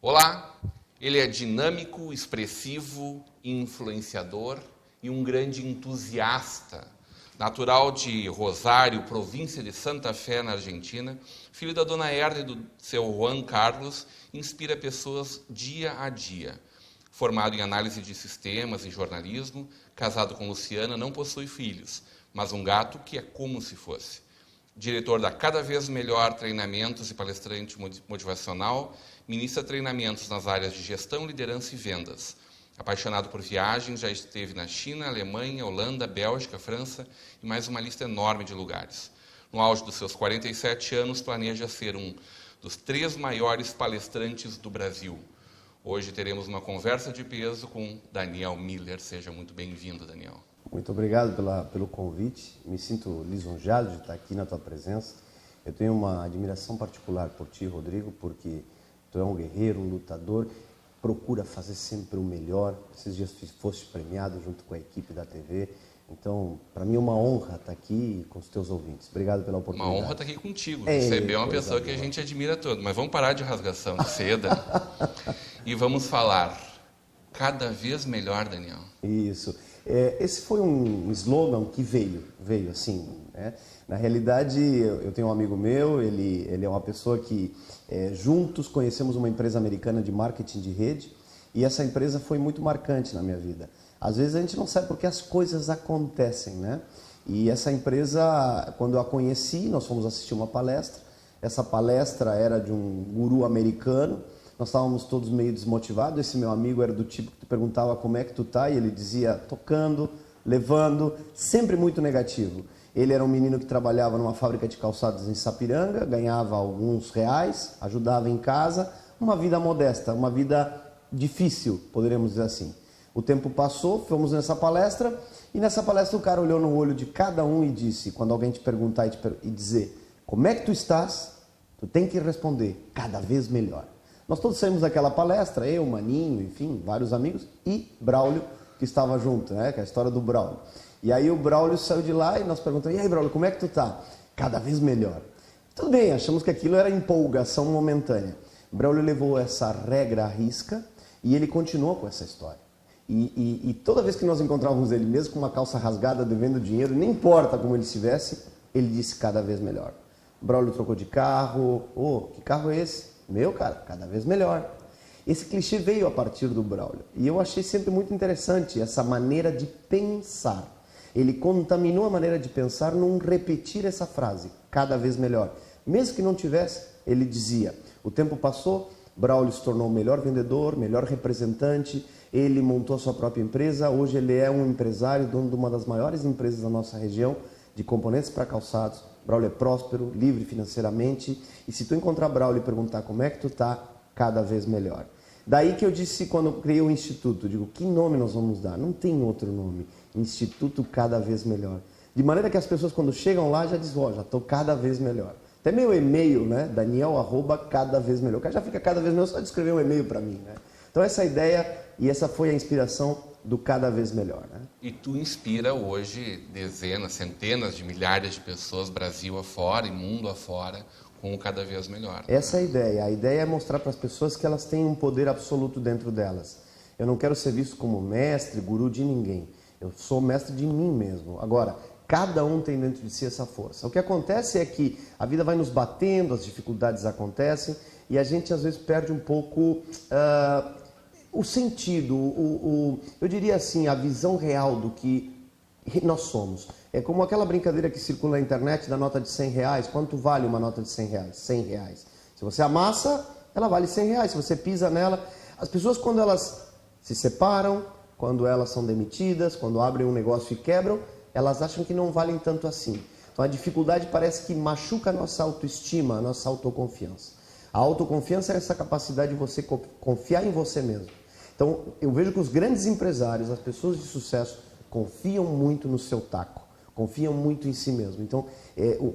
Olá, ele é dinâmico, expressivo, influenciador e um grande entusiasta. Natural de Rosário, província de Santa Fé, na Argentina, filho da dona Erda e do seu Juan Carlos, inspira pessoas dia a dia. Formado em análise de sistemas e jornalismo, casado com Luciana, não possui filhos, mas um gato que é como se fosse. Diretor da Cada Vez Melhor Treinamentos e palestrante motivacional, ministra treinamentos nas áreas de gestão, liderança e vendas. Apaixonado por viagens, já esteve na China, Alemanha, Holanda, Bélgica, França e mais uma lista enorme de lugares. No auge dos seus 47 anos, planeja ser um dos 3 maiores palestrantes do Brasil. Hoje teremos uma conversa de peso com Daniel Miller. Seja muito bem-vindo, Daniel. Muito obrigado pelo convite. Me sinto lisonjeado de estar aqui na tua presença. Eu tenho uma admiração particular por ti, Rodrigo, porque tu é um guerreiro, um lutador, procura fazer sempre o melhor. Esses dias foste premiado junto com a equipe da TV. Então, para mim é uma honra estar aqui com os teus ouvintes. Obrigado pela oportunidade. Uma honra estar aqui contigo. Receber uma pessoa que a gente admira todo. Mas vamos parar de rasgação de seda e vamos falar cada vez melhor, Daniel. Isso. Esse foi um slogan que veio assim, né? Na realidade, eu tenho um amigo meu, ele é uma pessoa que juntos conhecemos uma empresa americana de marketing de rede e essa empresa foi muito marcante na minha vida. Às vezes a gente não sabe porque as coisas acontecem, né? E essa empresa, quando eu a conheci, nós fomos assistir uma palestra. Essa palestra era de um guru americano. Nós estávamos todos meio desmotivados. Esse meu amigo era do tipo que tu perguntava como é que tu tá e ele dizia tocando, levando, sempre muito negativo. Ele era um menino que trabalhava numa fábrica de calçados em Sapiranga, ganhava alguns reais, ajudava em casa, uma vida modesta, uma vida difícil, poderíamos dizer assim. O tempo passou, fomos nessa palestra e nessa palestra o cara olhou no olho de cada um e disse, quando alguém te perguntar e dizer como é que tu estás, tu tem que responder cada vez melhor. Nós todos saímos daquela palestra, eu, Maninho, enfim, vários amigos, e Braulio, que estava junto, né? Que é a história do Braulio. E aí o Braulio saiu de lá e nós perguntamos, e aí, Braulio, como é que tu tá? Cada vez melhor. Tudo bem, achamos que aquilo era empolgação momentânea. Braulio levou essa regra à risca e ele continuou com essa história. E toda vez que nós encontrávamos ele, mesmo com uma calça rasgada, devendo dinheiro, nem importa como ele estivesse, ele disse cada vez melhor. Braulio trocou de carro, que carro é esse? Meu, cara, cada vez melhor. Esse clichê veio a partir do Braulio. E eu achei sempre muito interessante essa maneira de pensar. Ele contaminou a maneira de pensar num repetir essa frase, cada vez melhor. Mesmo que não tivesse, ele dizia. O tempo passou, Braulio se tornou o melhor vendedor, melhor representante, ele montou a sua própria empresa, hoje ele é um empresário, dono de uma das maiores empresas da nossa região, de componentes para calçados. Braulio é próspero, livre financeiramente, e se tu encontrar Braulio e perguntar como é que tu tá, cada vez melhor. Daí que eu disse, quando eu criei o Instituto, digo, que nome nós vamos dar? Não tem outro nome, Instituto Cada Vez Melhor. De maneira que as pessoas quando chegam lá já dizem, já estou cada vez melhor. Até meu e-mail, né, Daniel@cadavezmelhor. O cara já fica cada vez melhor só de escrever um e-mail para mim, né? Então essa é a ideia e essa foi a inspiração do Cada Vez Melhor, né? E tu inspira hoje dezenas, centenas de milhares de pessoas, Brasil afora e mundo afora, com o Cada Vez Melhor. Essa é a ideia. A ideia é mostrar para as pessoas que elas têm um poder absoluto dentro delas. Eu não quero ser visto como mestre, guru de ninguém. Eu sou mestre de mim mesmo. Agora, cada um tem dentro de si essa força. O que acontece é que a vida vai nos batendo, as dificuldades acontecem e a gente às vezes perde um pouco o sentido, eu diria assim, a visão real do que nós somos. É como aquela brincadeira que circula na internet da nota de 100 reais. Quanto vale uma nota de 100 reais? 100 reais. Se você amassa, ela vale 100 reais. Se você pisa nela... As pessoas, quando elas se separam, quando elas são demitidas, quando abrem um negócio e quebram, elas acham que não valem tanto assim. Então a dificuldade parece que machuca a nossa autoestima, a nossa autoconfiança. A autoconfiança é essa capacidade de você confiar em você mesmo. Então eu vejo que os grandes empresários, as pessoas de sucesso, confiam muito no seu taco, confiam muito em si mesmo. Então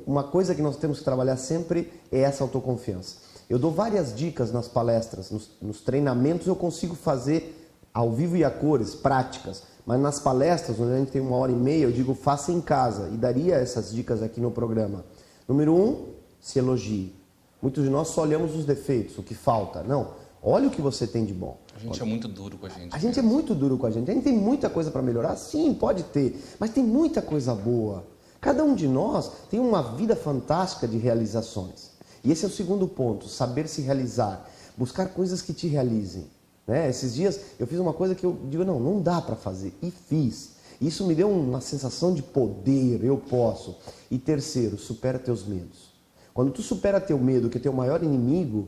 uma coisa que nós temos que trabalhar sempre é essa autoconfiança. Eu dou várias dicas nas palestras, nos treinamentos eu consigo fazer ao vivo e a cores, práticas. Mas nas palestras, onde a gente tem 1h30, eu digo faça em casa. E daria essas dicas aqui no programa. Número 1, se elogie. Muitos de nós só olhamos os defeitos, o que falta. Não, Olha o que você tem de bom. A gente é muito duro com a gente. A gente é muito duro com a gente. A gente tem muita coisa para melhorar? Sim, pode ter. Mas tem muita coisa boa. Cada um de nós tem uma vida fantástica de realizações. E esse é o segundo ponto, saber se realizar. Buscar coisas que te realizem. Né? Esses dias eu fiz uma coisa que eu digo, não dá para fazer. E fiz. Isso me deu uma sensação de poder, eu posso. E terceiro, supera teus medos. Quando tu supera teu medo, que é teu maior inimigo,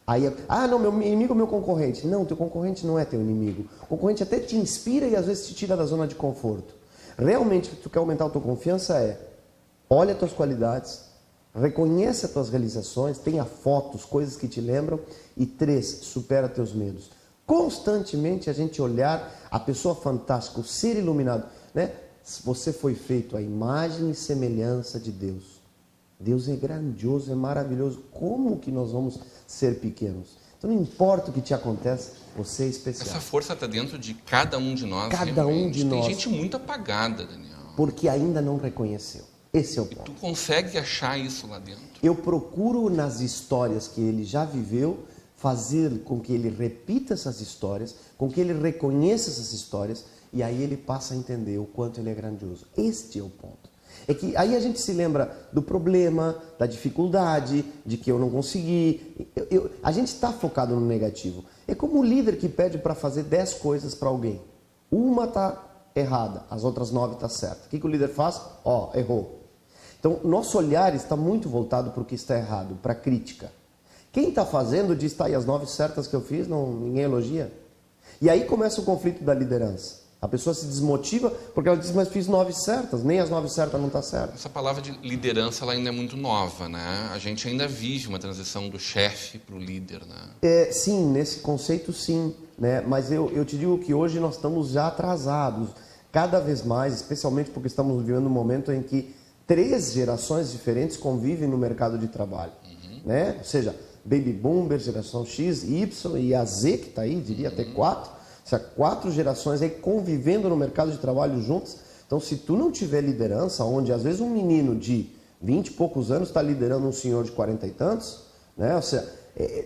aí, não, meu inimigo é meu concorrente. Não, teu concorrente não é teu inimigo. O concorrente até te inspira e às vezes te tira da zona de conforto. Realmente, o que tu quer aumentar a tua confiança olha as tuas qualidades, reconhece as tuas realizações, tenha fotos, coisas que te lembram. E 3, supera teus medos. Constantemente a gente olhar a pessoa fantástica, o ser iluminado. Né? Você foi feito à imagem e semelhança de Deus. Deus é grandioso, é maravilhoso. Como que nós vamos ser pequenos? Então não importa o que te acontece, você é especial. Essa força está dentro de cada um de nós. Cada um de nós. Tem gente muito apagada, Daniel. Porque ainda não reconheceu. Esse é o ponto. Tu consegue achar isso lá dentro? Eu procuro nas histórias que ele já viveu, fazer com que ele repita essas histórias, com que ele reconheça essas histórias, e aí ele passa a entender o quanto ele é grandioso. Este é o ponto. É que aí a gente se lembra do problema, da dificuldade, de que eu não consegui. A gente está focado no negativo. É como o líder que pede para fazer 10 coisas para alguém. Uma está errada, as outras 9 estão certas. O que o líder faz? Errou. Então, nosso olhar está muito voltado para o que está errado, para a crítica. Quem está fazendo diz, e as 9 certas que eu fiz, ninguém elogia. E aí começa o conflito da liderança. A pessoa se desmotiva porque ela diz, mas fiz 9 certas, nem as 9 certas não estão certas. Essa palavra de liderança ela ainda é muito nova, né? A gente ainda vive uma transição do chefe para o líder, né? Sim, nesse conceito sim, né? Mas eu te digo que hoje nós estamos já atrasados, cada vez mais, especialmente porque estamos vivendo um momento em que 3 gerações diferentes convivem no mercado de trabalho, né? Ou seja, Baby Boomer, geração X, Y e a Z, que está aí, diria até 4. Ou seja, 4 gerações aí convivendo no mercado de trabalho juntos. Então, se tu não tiver liderança, onde às vezes um menino de 20 e poucos anos está liderando um senhor de 40 e tantos, né? Ou seja,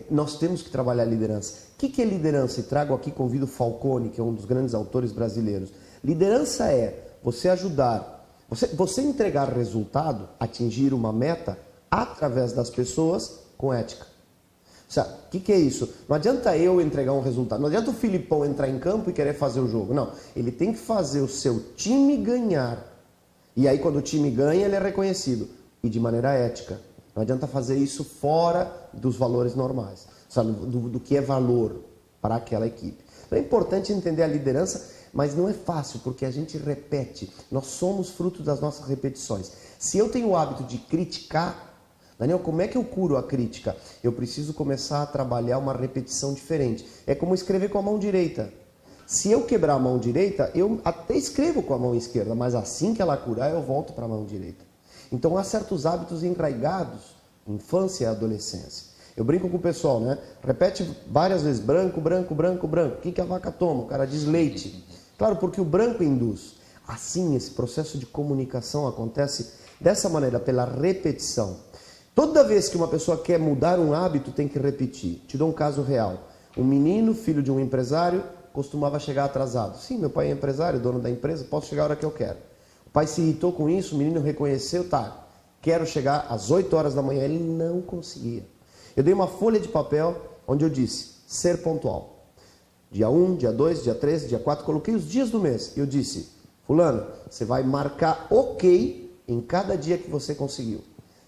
nós temos que trabalhar a liderança. O que é liderança? E trago aqui, convido o Falcone, que é um dos grandes autores brasileiros. Liderança é você ajudar, você entregar resultado, atingir uma meta através das pessoas com ética. O que é isso? Não adianta eu entregar um resultado, não adianta o Filipão entrar em campo e querer fazer o jogo. Não, ele tem que fazer o seu time ganhar. E aí quando o time ganha, ele é reconhecido. E de maneira ética. Não adianta fazer isso fora dos valores normais. Sabe, do que é valor para aquela equipe. Então é importante entender a liderança, mas não é fácil, porque a gente repete. Nós somos fruto das nossas repetições. Se eu tenho o hábito de criticar, Daniel, como é que eu curo a crítica? Eu preciso começar a trabalhar uma repetição diferente. É como escrever com a mão direita. Se eu quebrar a mão direita, eu até escrevo com a mão esquerda, mas assim que ela curar, eu volto para a mão direita. Então há certos hábitos enraigados, infância e adolescência. Eu brinco com o pessoal, né? Repete várias vezes, branco, branco, branco, branco. O que a vaca toma? O cara diz leite. Claro, porque o branco induz. Assim, esse processo de comunicação acontece dessa maneira, pela repetição. Toda vez que uma pessoa quer mudar um hábito, tem que repetir. Te dou um caso real. Um menino, filho de um empresário, costumava chegar atrasado. Sim, meu pai é empresário, dono da empresa, posso chegar a hora que eu quero. O pai se irritou com isso, o menino reconheceu, quero chegar às 8 horas da manhã. Ele não conseguia. Eu dei uma folha de papel onde eu disse, ser pontual. Dia 1, dia 2, dia 3, dia 4, coloquei os dias do mês. E eu disse, fulano, você vai marcar ok em cada dia que você conseguiu.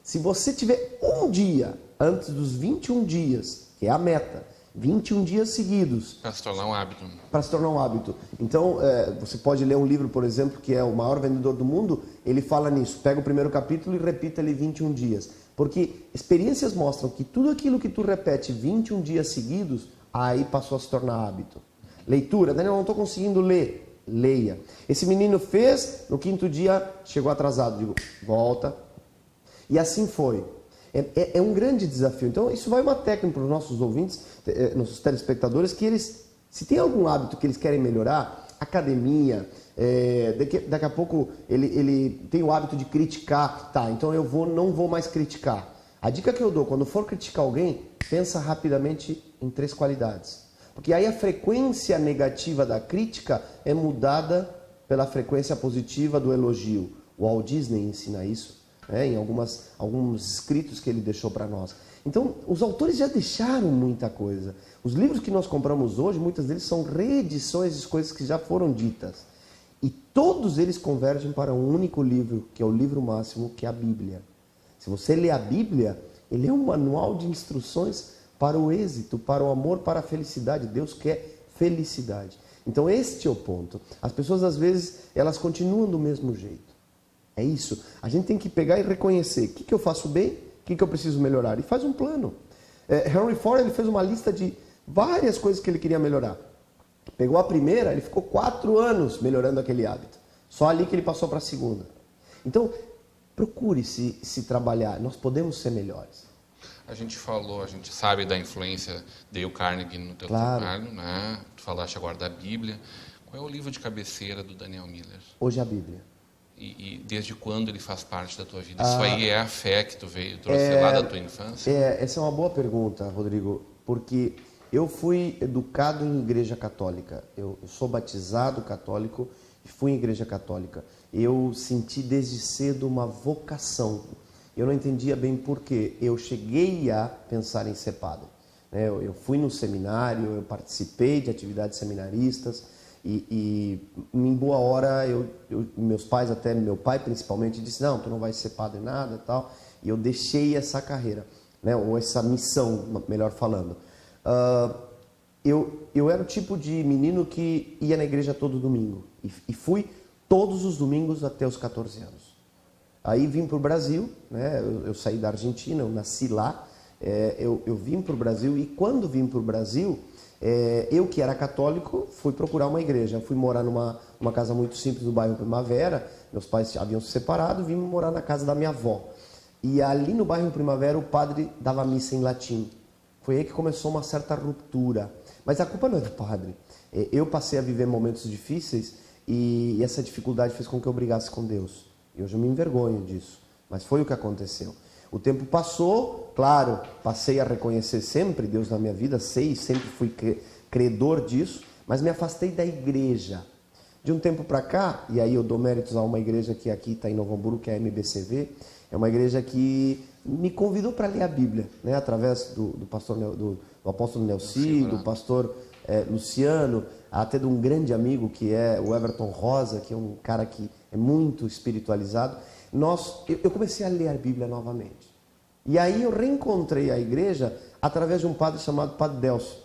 Se você tiver um dia antes dos 21 dias, que é a meta, 21 dias seguidos. Para se tornar um hábito. Para se tornar um hábito. Então, você pode ler um livro, por exemplo, que é o maior vendedor do mundo, ele fala nisso. Pega o primeiro capítulo e repita ele 21 dias. Porque experiências mostram que tudo aquilo que tu repete 21 dias seguidos, aí passou a se tornar hábito. Leitura. Daniel, eu não estou conseguindo ler. Leia. Esse menino fez, no 5º dia chegou atrasado. Digo, volta. E assim foi. É um grande desafio. Então, isso vai uma técnica para os nossos ouvintes, nossos telespectadores, que eles, se tem algum hábito que eles querem melhorar, academia, daqui a pouco ele tem o hábito de criticar, então eu não vou mais criticar. A dica que eu dou, quando for criticar alguém, pensa rapidamente em 3 qualidades. Porque aí a frequência negativa da crítica é mudada pela frequência positiva do elogio. O Walt Disney ensina isso, né, em alguns escritos que ele deixou para nós. Então, os autores já deixaram muita coisa. Os livros que nós compramos hoje, muitos deles são reedições de coisas que já foram ditas. E todos eles convergem para um único livro, que é o livro máximo, que é a Bíblia. Se você lê a Bíblia, ele é um manual de instruções para o êxito, para o amor, para a felicidade. Deus quer felicidade. Então, este é o ponto. As pessoas, às vezes, elas continuam do mesmo jeito. É isso. A gente tem que pegar e reconhecer o que eu faço bem, o que eu preciso melhorar. E faz um plano. Henry Ford, ele fez uma lista de várias coisas que ele queria melhorar. Pegou a primeira, ele ficou 4 anos melhorando aquele hábito. Só ali que ele passou para a segunda. Então, procure se trabalhar. Nós podemos ser melhores. A gente sabe da influência de Dale Carnegie no teu Claro. trabalho, né? Tu falaste agora da Bíblia. Qual é o livro de cabeceira do Daniel Miller? Hoje a Bíblia. E desde quando ele faz parte da tua vida? Isso aí é a fé que tu trouxe lá da tua infância? Essa é uma boa pergunta, Rodrigo, porque eu fui educado em igreja católica. Eu sou batizado católico e fui em igreja católica. Eu senti desde cedo uma vocação. Eu não entendia bem por quê. Eu cheguei a pensar em ser padre. Eu fui no seminário, eu participei de atividades seminaristas e em boa hora, meus pais, até meu pai principalmente, disse, não, tu não vai ser padre nada e tal. E eu deixei essa carreira, né, ou essa missão, melhor falando. Eu era o tipo de menino que ia na igreja todo domingo. E fui todos os domingos até os 14 anos. Aí vim para o Brasil, né? Eu saí da Argentina, eu nasci lá. Eu vim para o Brasil e quando vim para o Brasil, eu que era católico, fui procurar uma igreja. Eu fui morar numa casa muito simples no bairro Primavera. Meus pais haviam se separado, vim morar na casa da minha avó. E ali no bairro Primavera o padre dava missa em latim. Foi aí que começou uma certa ruptura. Mas a culpa não é do padre. Eu passei a viver momentos difíceis e essa dificuldade fez com que eu brigasse com Deus. E hoje eu me envergonho disso. Mas foi o que aconteceu. O tempo passou, claro, passei a reconhecer sempre Deus na minha vida, sempre fui credor disso, mas me afastei da igreja. De um tempo para cá, e aí eu dou méritos a uma igreja que aqui está em Novo Hamburgo, que é a MBCV, é uma igreja que me convidou para ler a Bíblia, né, através do apóstolo Nelci, do pastor Luciano, até de um grande amigo que é o Everton Rosa, que é um cara que é muito espiritualizado. Eu comecei a ler a Bíblia novamente. E aí eu reencontrei a igreja através de um padre chamado Padre Delcio,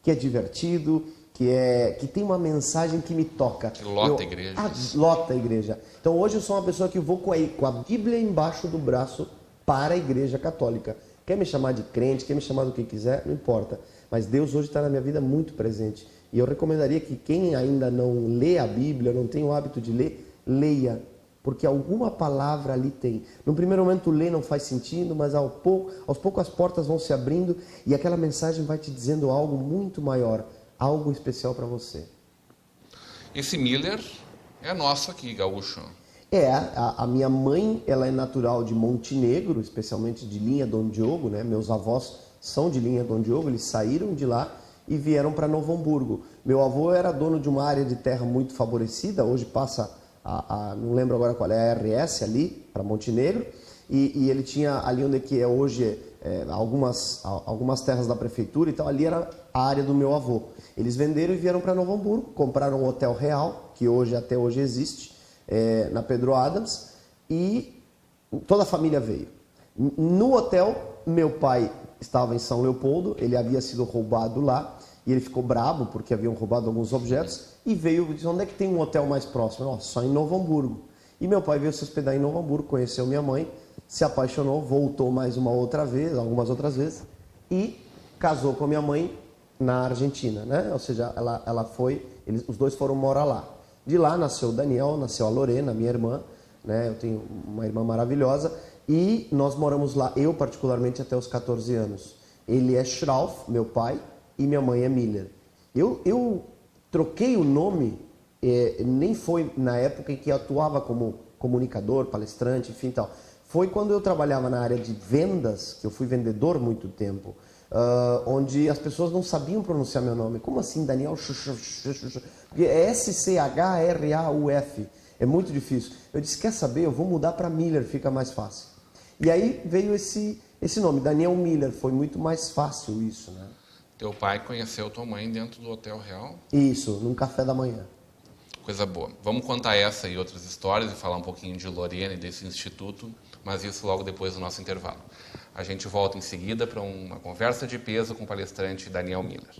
que é divertido, que tem uma mensagem que me toca. Que lota a igreja. Lota a igreja. Então hoje eu sou uma pessoa que vou com a Bíblia embaixo do braço para a igreja católica. Quer me chamar de crente, quer me chamar do que quiser, não importa. Mas Deus hoje está na minha vida muito presente. E eu recomendaria que quem ainda não lê a Bíblia, não tem o hábito de ler, leia. Porque alguma palavra ali tem. No primeiro momento ler não faz sentido, mas aos poucos as portas vão se abrindo e aquela mensagem vai te dizendo algo muito maior, algo especial para você. Esse Miller é nosso aqui, gaúcho. A minha mãe, ela é natural de Montenegro, especialmente de Linha Dom Diogo, né? Meus avós são de Linha Dom Diogo, eles saíram de lá e vieram para Novo Hamburgo. Meu avô era dono de uma área de terra muito favorecida, hoje passa não lembro agora qual é, a RS ali, para Montenegro, e ele tinha ali onde que é hoje algumas terras da prefeitura e tal, ali era a área do meu avô. Eles venderam e vieram para Novo Hamburgo, compraram um hotel real, que até hoje existe, na Pedro Adams, e toda a família veio. No hotel, meu pai estava em São Leopoldo, ele havia sido roubado lá, e ele ficou brabo porque haviam roubado alguns objetos, e veio e disse, onde é que tem um hotel mais próximo? Só em Novo Hamburgo. E meu pai veio se hospedar em Novo Hamburgo, conheceu minha mãe, se apaixonou, voltou mais algumas outras vezes, e casou com a minha mãe na Argentina, né? Ou seja, os dois foram morar lá. De lá nasceu o Daniel, nasceu a Lorena, minha irmã, né? Eu tenho uma irmã maravilhosa, e nós moramos lá, eu particularmente, até os 14 anos. Ele é Schrauf, meu pai, e minha mãe é Miller. Eu troquei o nome, nem foi na época em que eu atuava como comunicador, palestrante, enfim tal. foi quando eu trabalhava na área de vendas, que eu fui vendedor muito tempo, onde as pessoas não sabiam pronunciar meu nome. Como assim, Daniel? Porque é S-C-H-R-A-U-F. É muito difícil. Eu disse, quer saber? Eu vou mudar para Miller, fica mais fácil. E aí veio esse nome, Daniel Miller. Foi muito mais fácil isso, né? Teu pai conheceu tua mãe dentro do Hotel Real? Isso, num café da manhã. Coisa boa. Vamos contar essa e outras histórias e falar um pouquinho de Lorena e desse instituto, mas isso logo depois do nosso intervalo. A gente volta em seguida para uma conversa de peso com o palestrante Daniel Miller.